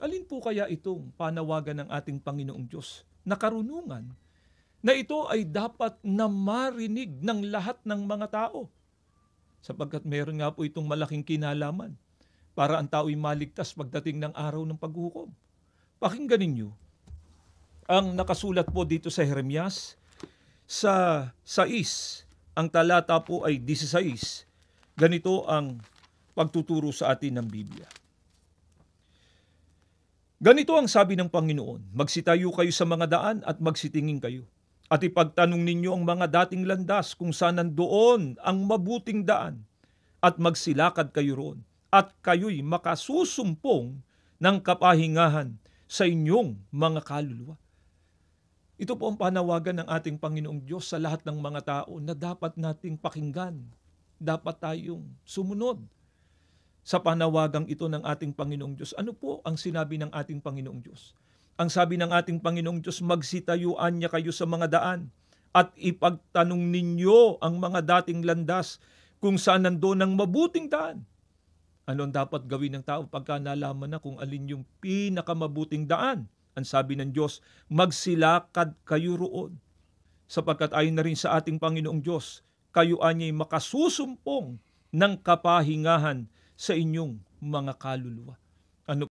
Alin po kaya itong panawagan ng ating Panginoong Diyos na karunungan na ito ay dapat na marinig ng lahat ng mga tao? Sapagkat meron nga po itong malaking kinalaman para ang tao'y maligtas pagdating ng araw ng paghukom. Pakinggan ninyo ang nakasulat po dito sa Jeremias sa 6, ang talata po ay 16. Ganito ang pagtuturo sa atin ng Biblia. Ganito ang sabi ng Panginoon, magsitayo kayo sa mga daan at magsitingin kayo. At ipagtanong ninyo ang mga dating landas kung saan nandoon ang mabuting daan at magsilakad kayo roon at kayo'y makasusumpong ng kapahingahan sa inyong mga kaluluwa. Ito po ang panawagan ng ating Panginoong Diyos sa lahat ng mga tao na dapat nating pakinggan. Dapat tayong sumunod sa panawagang ito ng ating Panginoong Diyos. Ano po ang sinabi ng ating Panginoong Diyos? Ang sabi ng ating Panginoong Diyos, magsitayuan niya kayo sa mga daan at ipagtanong ninyo ang mga dating landas kung saan nandoon ang mabuting daan. Ano ang dapat gawin ng tao pagka nalaman na kung alin yung pinakamabuting daan? Ang sabi ng Diyos, magsilakad kayo roon. Sapagkat ayon na rin sa ating Panginoong Diyos, kayo anya'y makasusumpong ng kapahingahan sa inyong mga kaluluwa.